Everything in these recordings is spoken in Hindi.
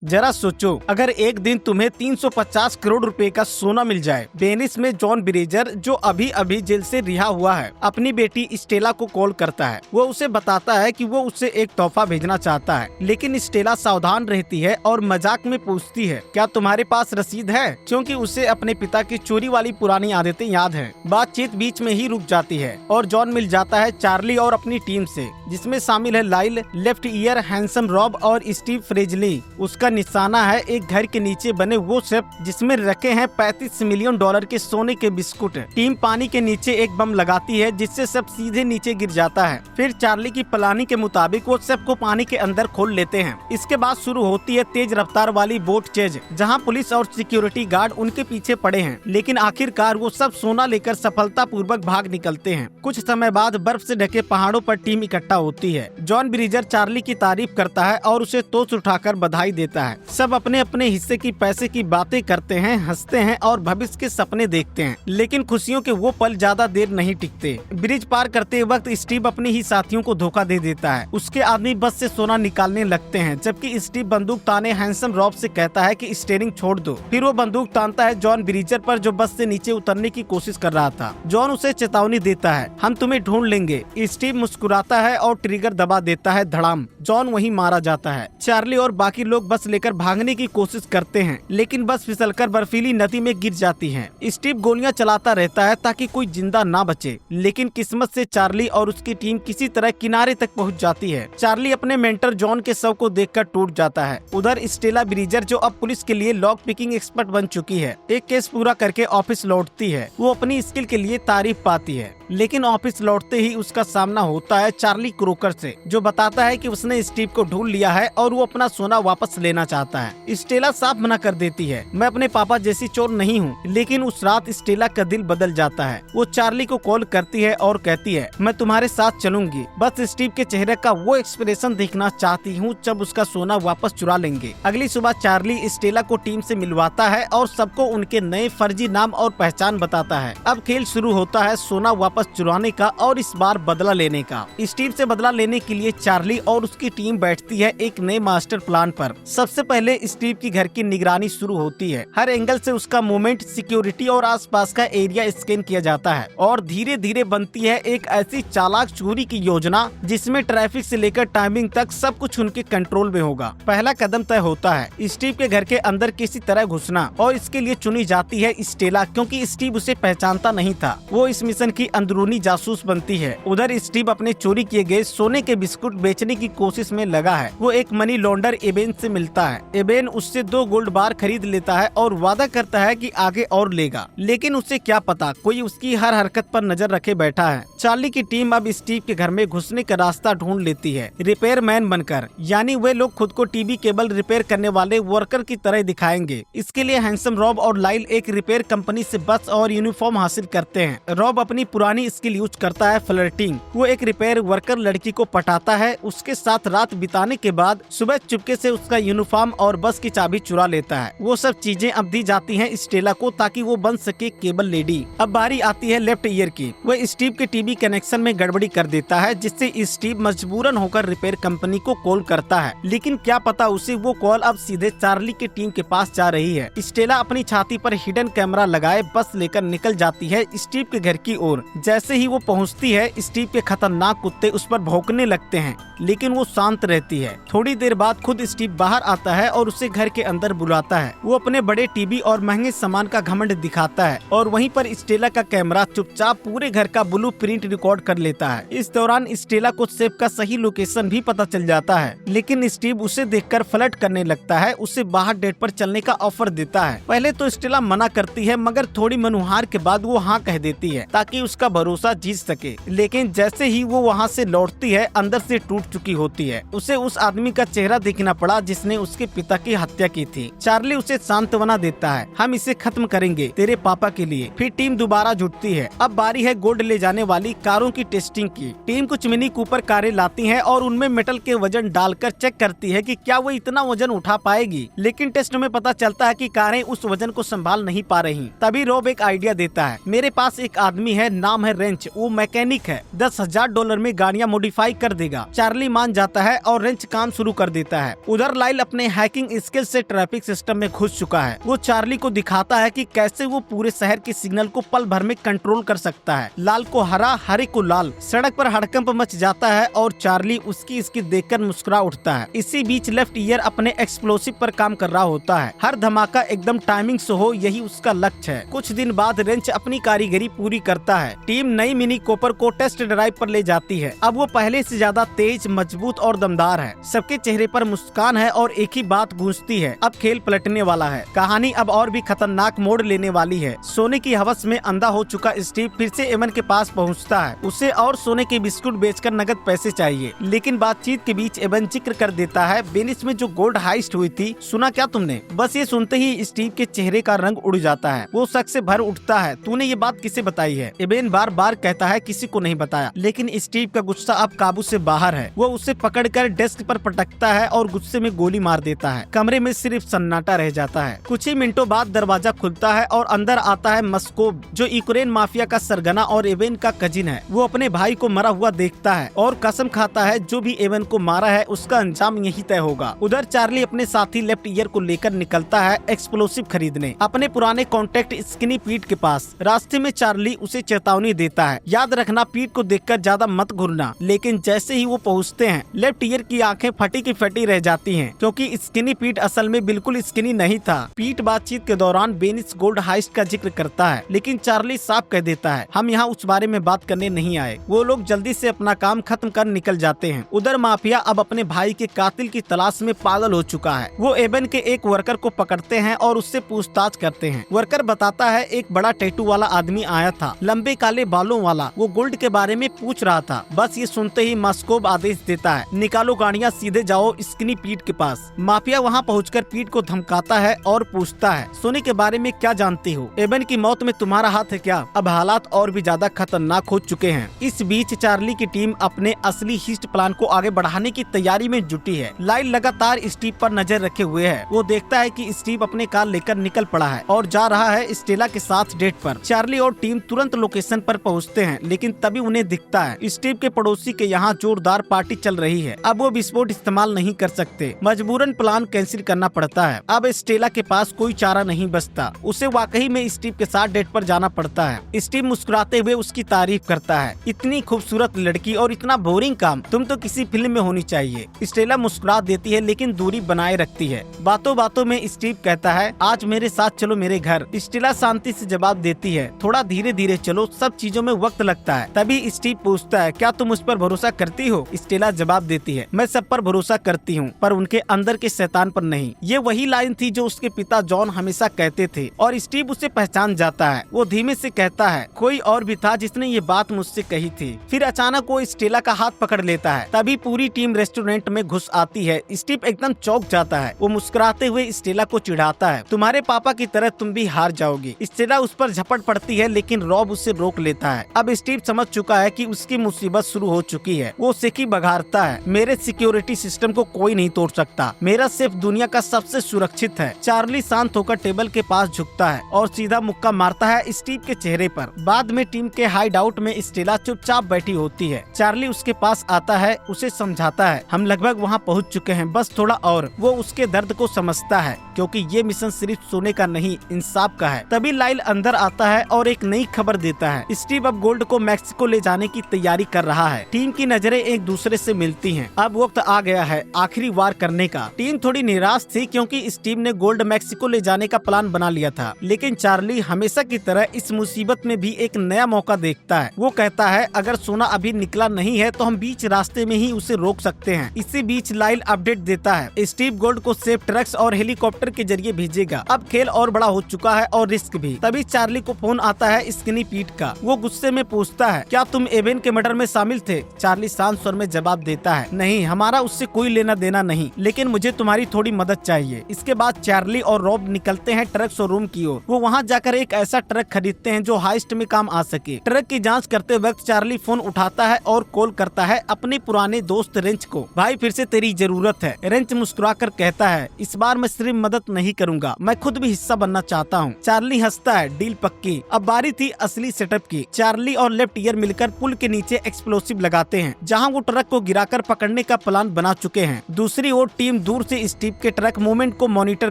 जरा सोचो, अगर एक दिन तुम्हें 350 करोड़ रुपए का सोना मिल जाए। वेनिस में जॉन ब्रीजर, जो अभी अभी जेल से रिहा हुआ है, अपनी बेटी स्टेला को कॉल करता है। वो उसे बताता है कि वो उससे एक तोहफा भेजना चाहता है, लेकिन स्टेला सावधान रहती है और मजाक में पूछती है, क्या तुम्हारे पास रसीद है? क्योंकि उसे अपने पिता की चोरी वाली पुरानी आदतें याद है। बातचीत बीच में ही रुक जाती है और जॉन मिल जाता है चार्ली और अपनी टीम से, जिसमें शामिल है लाइल, लेफ्ट ईयर, हैंडसम रॉब और स्टीव फ्रेजली। उसका निशाना है एक घर के नीचे बने वो सेफ जिसमें रखे हैं $35 मिलियन के सोने के बिस्कुट। टीम पानी के नीचे एक बम लगाती है, जिससे सब सीधे नीचे गिर जाता है। फिर चार्ली की प्लानिंग के मुताबिक वो सेफ को पानी के अंदर खोल लेते हैं। इसके बाद शुरू होती है तेज रफ्तार वाली बोट चेज, जहां पुलिस और सिक्योरिटी गार्ड उनके पीछे पड़े हैं, लेकिन आखिरकार वो सब सोना लेकर सफलतापूर्वक भाग निकलते हैं। कुछ समय बाद बर्फ से ढके पहाड़ों पर टीम इकट्ठा होती है। जॉन ब्रीजर चार्ली की तारीफ करता है और उसे तोच उठाकर बधाई देता है। सब अपने अपने हिस्से की पैसे की बातें करते हैं, हंसते हैं और भविष्य के सपने देखते हैं, लेकिन खुशियों के वो पल ज्यादा देर नहीं टिकते। ब्रिज पार करते वक्त स्टीव अपने ही साथियों को धोखा दे देता है। उसके आदमी बस से सोना निकालने लगते हैं, जबकि स्टीव बंदूक ताने हैंडसम रॉब से कहता है कि स्टीयरिंग छोड़ दो। फिर वो बंदूक तानता है जॉन ब्रीजर पर, जो बस से नीचे उतरने की कोशिश कर रहा था। जॉन उसे चेतावनी देता है, हम तुम्हें ढूंढ लेंगे। स्टीव मुस्कुराता है और ट्रिगर दबा देता है। धड़ाम, जॉन वहीं मारा जाता है। चार्ली और बाकी लोग बस लेकर भागने की कोशिश करते हैं, लेकिन बस फिसलकर बर्फीली नदी में गिर जाती है। स्टीव गोलियां चलाता रहता है ताकि कोई जिंदा ना बचे, लेकिन किस्मत से चार्ली और उसकी टीम किसी तरह किनारे तक पहुंच जाती है। चार्ली अपने मेंटर जॉन के शव को देखकर टूट जाता है। उधर स्टेला ब्रीजर, जो अब पुलिस के लिए लॉक पिकिंग एक्सपर्ट बन चुकी है, एक केस पूरा करके ऑफिस लौटती है। वो अपनी स्किल के लिए तारीफ पाती है, लेकिन ऑफिस लौटते ही उसका सामना होता है चार्ली क्रोकर से, जो बताता है कि उसने स्टीव को ढूंढ लिया है और वो अपना सोना वापस लेना चाहता है। स्टेला साफ मना कर देती है, मैं अपने पापा जैसी चोर नहीं हूँ। लेकिन उस रात स्टेला का दिल बदल जाता है। वो चार्ली को कॉल करती है और कहती है, मैं तुम्हारे साथ चलूंगी, बस स्टीव के चेहरे का वो एक्सप्रेशन देखना चाहती हूँ जब उसका सोना वापस चुरा लेंगे। अगली सुबह चार्ली स्टेला को टीम से मिलवाता है और सबको उनके नए फर्जी नाम और पहचान बताता है। अब खेल शुरू होता है सोना वापस चुराने का और इस बार बदला लेने का। स्टीव से बदला लेने के लिए चार्ली और उसकी टीम बैठती है एक नए मास्टर प्लान पर। सबसे पहले स्टीव की घर की निगरानी शुरू होती है। हर एंगल से उसका मूवमेंट, सिक्योरिटी और आसपास का एरिया स्कैन किया जाता है और धीरे धीरे बनती है एक ऐसी चालाक चोरी की योजना जिसमें ट्रैफिक से लेकर टाइमिंग तक सब कुछ उनके कंट्रोल में होगा। पहला कदम तय होता है स्टीव के घर के अंदर किसी तरह घुसना, और इसके लिए चुनी जाती है स्टेला, क्योंकि स्टीव उसे पहचानता नहीं था। वो इस मिशन की अंदरूनी जासूस बनती है। उधर स्टीव अपने चोरी किए गए सोने के बिस्कुट बेचने की कोशिश में लगा है। वो एक मनी लॉन्डर एबेन से मिलता है। एबेन उससे 2 गोल्ड बार खरीद लेता है और वादा करता है कि आगे और लेगा, लेकिन उसे क्या पता कोई उसकी हर हरकत पर नजर रखे बैठा है। चार्ली की टीम अब स्टीव के घर में घुसने का रास्ता ढूंढ लेती है, रिपेयर मैन बनकर। यानी वे लोग खुद को टीवी केबल रिपेयर करने वाले वर्कर की तरह दिखाएंगे। इसके लिए हैंडसम रॉब और लाइल एक रिपेयर कंपनी से बस और यूनिफॉर्म हासिल करते हैं। रॉब अपनी पुरानी स्किल यूज करता है, फ्लर्टिंग। वो एक रिपेयर वर्कर लड़की को पटाता है। उसके साथ रात बिताने के बाद सुबह चुपके से उसका यूनिफॉर्म और बस की चाबी चुरा लेता है। वो सब चीजें अब दी जाती हैं स्टेला को ताकि वो बन सके केबल लेडी। अब बारी आती है लेफ्ट ईयर की। वह स्टीव के टीवी कनेक्शन में गड़बड़ी कर देता है, जिससे स्टीव मजबूरन होकर रिपेयर कंपनी को कॉल करता है। लेकिन क्या पता उसे वो कॉल अब सीधे चार्ली की टीम के पास जा रही है। स्टेला अपनी छाती पर हिडन कैमरा लगाए बस लेकर निकल जाती है स्टीव के घर की ओर। जैसे ही वो पहुंचती है, स्टीव के खतरनाक कुत्ते उस पर भौंकने लगते हैं, लेकिन वो शांत रहती है। थोड़ी देर बाद खुद स्टीव बाहर आता है और उसे घर के अंदर बुलाता है। वो अपने बड़े टीवी और महंगे सामान का घमंड दिखाता है और वहीं पर स्टेला का कैमरा चुपचाप पूरे घर का ब्लूप्रिंट रिकॉर्ड कर लेता है। इस दौरान स्टेला को सेफ का सही लोकेशन भी पता चल जाता है, लेकिन स्टीव उसे देखकर फ्लर्ट करने लगता है। उसे बाहर डेट पर चलने का ऑफर देता है। पहले तो स्टेला मना करती है, मगर थोड़ी मनुहार के बाद वो हाँ कह देती है ताकि उसका भरोसा जीत सके। लेकिन जैसे ही वो वहाँ से लौटती है, अंदर से टूट चुकी होती है। उसे उस आदमी का चेहरा देखना पड़ा जिसने उसके पिता की हत्या की थी। चार्ली उसे सांत्वना देता है, हम इसे खत्म करेंगे तेरे पापा के लिए। फिर टीम दोबारा जुटती है। अब बारी है गोल्ड ले जाने वाली कारों की टेस्टिंग की। टीम कुछ मिनी कूपर कारें लाती है और उनमें मेटल के वजन डालकर चेक करती है कि क्या वो इतना वजन उठा पाएगी। लेकिन टेस्ट में पता चलता है कि कारें उस वजन को संभाल नहीं पा रही। तभी रॉब एक आइडिया देता है, मेरे पास एक आदमी है, नाम है रेंच, वो मैकेनिक है, $10,000 में गाड़ियाँ मॉडिफाई कर देगा। चार्ली मान जाता है और रेंच काम शुरू कर देता है। उधर लाइल अपने हैकिंग स्किल से ट्रैफिक सिस्टम में घुस चुका है। वो चार्ली को दिखाता है कि कैसे वो पूरे शहर के सिग्नल को पल भर में कंट्रोल कर सकता है। लाल को हरा, हरे को लाल। सड़क पर हड़कंप मच जाता है और चार्ली उसकी स्किल देखकर मुस्कुरा उठता है। इसी बीच लेफ्ट ईयर अपने एक्सप्लोसिव पर काम कर रहा होता है। हर धमाका एकदम टाइमिंग से हो, यही उसका लक्ष्य है। कुछ दिन बाद रेंच अपनी कारीगरी पूरी करता है। टीम नई मिनी कॉपर को टेस्ट ड्राइव पर ले जाती है। अब वो पहले से ज्यादा तेज, मजबूत और दमदार है। सबके चेहरे पर मुस्कान है और एक ही बात गूंजती है, अब खेल पलटने वाला है। कहानी अब और भी खतरनाक मोड़ लेने वाली है। सोने की हवस में अंधा हो चुका स्टीव फिर से एवन के पास पहुंचता है। उसे और सोने के बिस्कुट बेचकर नगद पैसे चाहिए, लेकिन बातचीत के बीच एवन जिक्र कर देता है वेनिस में जो गोल्ड हाइस्ट हुई थी, सुना क्या तुमने? बस ये सुनते ही स्टीव के चेहरे का रंग उड़ जाता है। वो शक से भर उठता है, तूने ये बात किसे बताई है? एवन बार बार कहता है किसी को नहीं बताया, लेकिन स्टीव का गुस्सा अब काबू से बाहर है। वो उसे पकड़कर डेस्क पर पटकता है और गुस्से में गोली मार देता है। कमरे में सिर्फ सन्नाटा रह जाता है। कुछ ही मिनटों बाद दरवाजा खुलता है और अंदर आता है मस्कोव, जो यूक्रेन माफिया का सरगना और एवन का कजिन है। वो अपने भाई को मरा हुआ देखता है और कसम खाता है जो भी एवन को मारा है उसका अंजाम यही तय होगा। उधर चार्ली अपने साथी लेफ्ट ईयर को लेकर निकलता है एक्सप्लोसिव खरीदने अपने पुराने कॉन्टेक्ट स्किनी पीट के पास। रास्ते में चार्ली उसे चेतावनी देता है, याद रखना पीट को देखकर ज्यादा मत घूरना। लेकिन जैसे ही वो पहुँचते हैं, लेफ्ट ईयर की आंखें फटी की फटी रह जाती हैं, क्योंकि स्किनी पीट असल में बिल्कुल स्किनी नहीं था। पीट बातचीत के दौरान वेनिस गोल्ड हाइस्ट का जिक्र करता है, लेकिन चार्ली साफ कह देता है हम यहाँ उस बारे में बात करने नहीं आए। वो लोग जल्दी से अपना काम खत्म कर निकल जाते हैं। उधर माफिया अब अपने भाई के कातिल की तलाश में पागल हो चुका है। वो एवन के एक वर्कर को पकड़ते हैं और उससे पूछताछ करते हैं। वर्कर बताता है एक बड़ा टैटू वाला आदमी आया था, लंबे काले बालों वाला। वो गोल्ड के बारे में पूछ रहा था। बस ये सुनते ही मस्कोव आदेश देता है, निकालो गाड़ियाँ, सीधे जाओ स्किनी पीट के पास। माफिया वहाँ पहुँचकर पीट को धमकाता है और पूछता है सोने के बारे में क्या जानती हो? एवन की मौत में तुम्हारा हाथ है क्या? अब हालात और भी ज्यादा खतरनाक हो चुके हैं। इस बीच चार्ली की टीम अपने असली हिस्ट प्लान को आगे बढ़ाने की तैयारी में जुटी है। लाइल लगातार स्टीव पर नजर रखे हुए है। वो देखता है कि स्टीव अपने कार लेकर निकल पड़ा है और जा रहा है स्टेला के साथ डेट पर। चार्ली और टीम तुरंत लोकेशन पर पहुंचते हैं, लेकिन तभी उन्हें दिखता है स्टीव के पड़ोसी के यहाँ जोरदार पार्टी चल रही है। अब वो विस्फोट इस्तेमाल नहीं कर सकते, मजबूरन प्लान कैंसिल करना पड़ता है। अब स्टेला के पास कोई चारा नहीं बचता, उसे वाकई में स्टीव के साथ डेट पर जाना पड़ता है। स्टीव मुस्कुराते हुए उसकी तारीफ करता है, इतनी खूबसूरत लड़की और इतना बोरिंग काम, तुम तो किसी फिल्म में होनी चाहिए। स्टेला मुस्कुरा देती है लेकिन दूरी बनाए रखती है। बातों बातों में स्टीव कहता है आज मेरे साथ चलो मेरे घर। स्टेला शांति से जवाब देती है, थोड़ा धीरे धीरे चलो, सब चीजों में वक्त लगता है। तभी स्टीव पूछता है क्या तुम उस पर भरोसा करती हो? स्टेला जवाब देती है मैं सब पर भरोसा करती हूँ, पर उनके अंदर के शैतान पर नहीं। ये वही लाइन थी जो उसके पिता जॉन हमेशा कहते थे और स्टीव उसे पहचान जाता है। वो धीमे से कहता है कोई और भी था जिसने ये बात मुझसे कही थी। फिर अचानक वो स्टेला का हाथ पकड़ लेता है। तभी पूरी टीम रेस्टोरेंट में घुस आती है। स्टीव एकदम चौंक जाता है। वो मुस्कुराते हुए स्टेला को चिढ़ाता है, तुम्हारे पापा की तरह तुम भी हार जाओगी। स्टेला उस पर झपट पड़ती है, लेकिन रॉब उसे रोक लेता है। अब स्टीव समझ चुका है कि उसकी मुसीबत शुरू हो चुकी है। वो सिक्की बघारता है, मेरे सिक्योरिटी सिस्टम को कोई नहीं तोड़ सकता, मेरा सेफ दुनिया का सबसे सुरक्षित है। चार्ली शांत होकर टेबल के पास झुकता है और सीधा मुक्का मारता है स्टीव के चेहरे पर। बाद में टीम के हाइड आउट में स्टेला चुपचाप बैठी होती है। चार्ली उसके पास आता है, उसे समझाता है हम लगभग वहाँ पहुँच चुके हैं, बस थोड़ा और। वो उसके दर्द को समझता है, क्योंकि ये मिशन सिर्फ सोने का नहीं इंसाफ का है। तभी लाइल अंदर आता है और एक नई खबर देता है, स्टीव अब गोल्ड को मैक्सिको ले जाने की तैयारी कर रहा है। टीम की नजरें एक दूसरे से मिलती हैं। अब वक्त आ गया है आखिरी वार करने का। टीम थोड़ी निराश थी क्योंकि स्टीव ने गोल्ड मैक्सिको ले जाने का प्लान बना लिया था, लेकिन चार्ली हमेशा की तरह इस मुसीबत में भी एक नया मौका देखता है। वो कहता है अगर सोना अभी निकला नहीं है तो हम बीच रास्ते में ही उसे रोक सकते हैं। इसी बीच लाइल अपडेट देता है, स्टीव गोल्ड को सेफ ट्रक्स और हेलीकॉप्टर के जरिए भेजेगा। अब खेल और बड़ा हो चुका है और रिस्क भी। तभी चार्ली को फोन आता है स्किनी पीट का। वो गुस्से में पूछता है क्या तुम एवन के मर्डर में शामिल थे? चार्ली शांत स्वर में जवाब देता है नहीं, हमारा उससे कोई लेना देना नहीं, लेकिन मुझे तुम्हारी थोड़ी मदद चाहिए। इसके बाद चार्ली और रॉब निकलते हैं ट्रक शोरूम की ओर। वो वहाँ जाकर एक ऐसा ट्रक खरीदते हैं जो हाइस्ट में काम आ सके। ट्रक की जांच करते वक्त चार्ली फोन उठाता है और कॉल करता है अपने पुराने दोस्त रेंच को। भाई फिर से तेरी जरूरत है। रेंच मुस्कुराकर कहता है इस बार मैं सिर्फ मदद नहीं करूँगा, मैं खुद भी हिस्सा बनना चाहता हूँ। चार्ली हंसता है, डील पक्की। अब बारी थी असली सेटअप की। चार्ली और लेफ्ट ईयर मिलकर पुल के नीचे एक्सप्लोसिव लगाते हैं, जहाँ वो ट्रक को गिराकर पकड़ने का प्लान बना चुके हैं। दूसरी ओर टीम टीम दूर से स्टीव के ट्रक मूवमेंट को मॉनिटर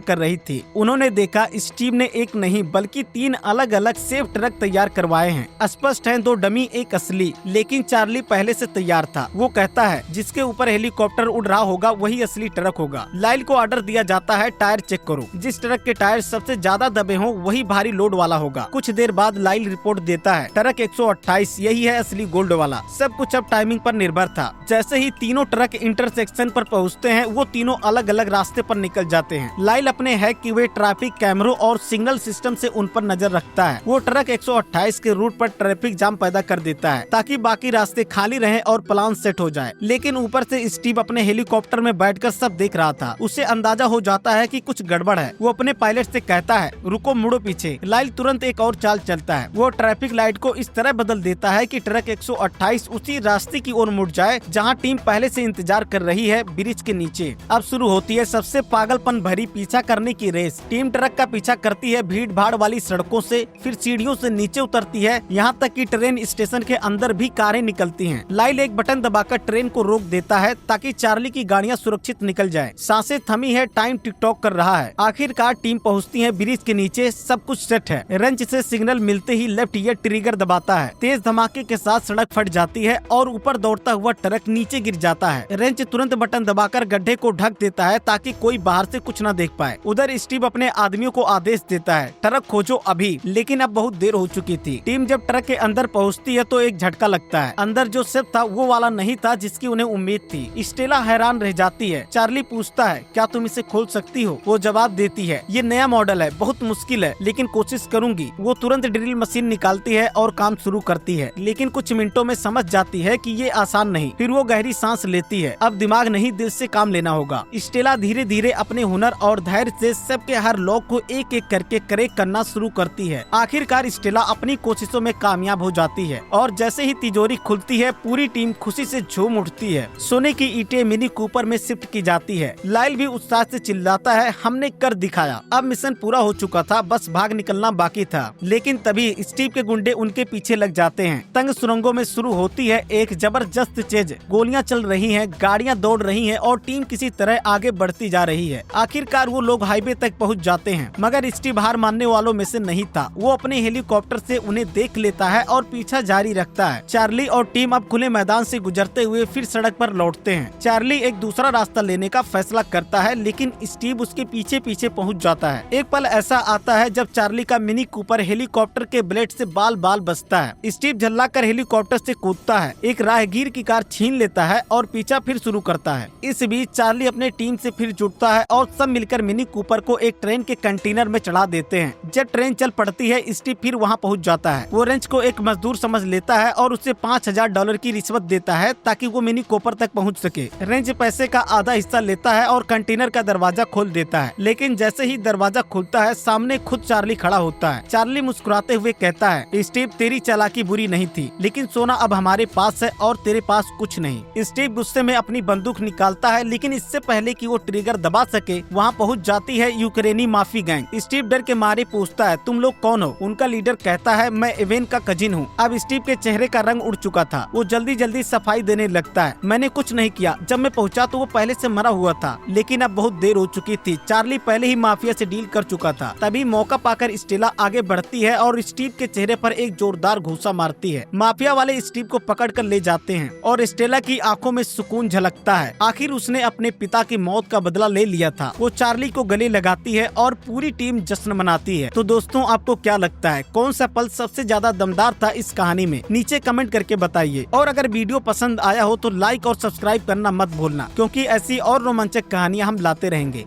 कर रही थी। उन्होंने देखा स्टीव ने एक नहीं बल्कि 3 अलग अलग सेफ ट्रक तैयार करवाए हैं। स्पष्ट है 2 डमी एक असली, लेकिन चार्ली पहले से तैयार था। वो कहता है जिसके ऊपर हेलीकॉप्टर उड़ रहा होगा वही असली ट्रक होगा। लाइल को ऑर्डर दिया जाता है टायर चेक करो, जिस ट्रक के टायर सबसे ज्यादा दबे हों वही भारी लोड वाला होगा। कुछ देर बाद लाइल रिपोर्ट देता है ट्रक 128 यही है असली गोल्ड वाला। सब कुछ अब टाइमिंग पर निर्भर था। जैसे ही तीनों ट्रक इंटरसेक्शन पर पहुंचते हैं वो तीनों अलग अलग रास्ते पर निकल जाते हैं। लाइल अपने हैक किए हुए ट्रैफिक कैमरों और सिग्नल सिस्टम से उन पर नजर रखता है। वो ट्रक 128 के रूट पर ट्रैफिक जाम पैदा कर देता है ताकि बाकी रास्ते खाली रहे और प्लान सेट हो जाए। लेकिन ऊपर से स्टीव अपने हेलीकॉप्टर में बैठकर सब देख रहा था। उसे अंदाजा हो जाता है कि कुछ गड़बड़ है। वो अपने पायलट से कहता है रुको, मुड़ो पीछे। लाइल तुरंत एक और चाल चलता है। वो ट्रैफिक लाइट को इस तरह बदल देता है कि ट्रक 128 उसी रास्ते की ओर मुड़ जाए जहां टीम पहले से इंतजार कर रही है, ब्रिज के नीचे। अब शुरू होती है सबसे पागलपन भरी पीछा करने की रेस। टीम ट्रक का पीछा करती है भीड़ भाड़ वाली सड़कों से, फिर सीढ़ियों से नीचे उतरती है, यहाँ तक कि ट्रेन स्टेशन के अंदर भी कारें निकलती हैं। लाइल एक बटन दबाकर ट्रेन को रोक देता है ताकि चार्ली की गाड़ियाँ सुरक्षित निकल जाए। सांसें थमी है, टाइम टिकटॉक कर रहा है। आखिरकार टीम पहुँचती है ब्रिज के नीचे। सब कुछ सेट है। रेंच से सिग्नल मिलते ही लेफ्ट ईयर ट्रिगर दबाता है। तेज धमाके के साथ सड़क फट जाती है और ऊपर दौड़ता हुआ ट्रक नीचे गिर जाता है। रेंच तुरंत बटन दबाकर गड्ढे को ढक देता है ताकि कोई बाहर से कुछ न देख पाए। उधर स्टीव अपने आदमियों को आदेश देता है ट्रक खोजो अभी, लेकिन अब बहुत देर हो चुकी थी। टीम जब ट्रक के अंदर पहुंचती है तो एक झटका लगता है। अंदर जो सेफ था वो वाला नहीं था जिसकी उन्हें उम्मीद थी। स्टेला हैरान रह जाती है। चार्ली पूछता है क्या तुम इसे खोल सकती हो? वो जवाब देती है ये नया मॉडल है, बहुत मुश्किल है, लेकिन कोशिश करूंगी। वो तुरंत ड्रिल मशीन निकालती है और काम शुरू करती है, लेकिन कुछ मिनटों में समझ जाती है कि ये आसान नहीं। फिर वो गहरी सांस लेती है। अब दिमाग नहीं दिल से काम लेना होगा। स्टेला धीरे धीरे अपने हुनर और धैर्य से सबके हर लॉक को एक एक करके क्रैक करना शुरू करती है। आखिरकार स्टेला अपनी कोशिशों में कामयाब हो जाती है और जैसे ही तिजोरी खुलती है पूरी टीम खुशी से झूम उठती है। सोने की ईंटें मिनी कूपर में शिफ्ट की जाती है। लाइल भी उत्साह से चिल्लाता है हमने कर दिखाया। अब मिशन पूरा हो चुका था, बस भाग निकलना बाकी था। लेकिन तभी स्टीव के गुंडे उनके पीछे लग जाते हैं। तंग सुरंगों में शुरू होती है एक जबरदस्त चेज। गोलियां चल रही हैं, गाड़ियां दौड़ रही हैं और टीम किसी तरह आगे बढ़ती जा रही है। आखिरकार वो लोग हाईवे तक पहुंच जाते हैं, मगर स्टीव हार मानने वालों में से नहीं था। वो अपने हेलीकॉप्टर से उन्हें देख लेता है और पीछा जारी रखता है। चार्ली और टीम अब खुले मैदान से गुजरते हुए फिर सड़क पर लौटते हैं। चार्ली एक दूसरा रास्ता लेने का फैसला करता है, लेकिन स्टीव उसके पीछे पीछे पहुंच जाता है। एक पल ऐसा आता है जब चार्ली का मिनी कूपर हेलीकॉप्टर के ब्लेड से बाल बाल बचता है। स्टीव झल्लाकर हेलीकॉप्टर से कूदता है, एक राहगीर की कार छीन लेता है और पीछा फिर शुरू करता है। इस बीच चार्ली अपने टीम से फिर जुटता है और सब मिलकर मिनी कूपर को एक ट्रेन के कंटेनर में चढ़ा देते हैं। जब ट्रेन चल पड़ती है स्टीव फिर वहां पहुंच जाता है। वो रेंच को एक मजदूर समझ लेता है और उसे $5000 की रिश्वत देता है ताकि वो मिनी कूपर तक पहुंच सके। रेंच पैसे का आधा हिस्सा लेता है और कंटेनर का दरवाजा खोल देता है, लेकिन जैसे ही दरवाजा खुलता है सामने खुद चार्ली खड़ा होता है। चार्ली मुस्कुराते हुए कहता है स्टीव तेरी चालाकी बुरी नहीं थी, लेकिन सोना अब हमारे पास है और तेरे पास कुछ नहीं। स्टीव गुस्से में अपनी बंदूक निकालता है, लेकिन इससे पहले कि वो ट्रिगर दबा सके वहाँ पहुँच जाती है यूक्रेनी माफी गैंग। स्टीव डर के मारे पूछता है तुम लोग कौन हो? उनका लीडर कहता है मैं एवेन का कजिन हूँ। अब स्टीव के चेहरे का रंग उड़ चुका था। वो जल्दी जल्दी सफाई देने लगता है, मैंने कुछ नहीं किया, जब मैं पहुँचा तो वो पहले से मरा हुआ था, लेकिन अब बहुत देर हो चुकी थी। चार्ली पहले ही माफिया से डील कर चुका था। तभी मौका पाकर स्टेला आगे बढ़ती है और स्टीव के चेहरे पर एक जोरदार घूसा मारती है। माफिया वाले स्टीव को पकड़ कर ले जाते हैं और स्टेला की आंखों में सुकून झलकता है। आखिर उसने अपने पिता की मौत का बदला ले लिया था। वो चार्ली को गले लगाती है और पूरी टीम जश्न मनाती है। तो दोस्तों आपको क्या लगता है कौन सा पल सबसे ज्यादा दमदार था इस कहानी में? नीचे कमेंट करके बताइए। और अगर वीडियो पसंद आया हो तो लाइक और सब्सक्राइब करना मत भूलना, क्योंकि ऐसी और रोमांचक कहानियाँ हम लाते रहेंगे।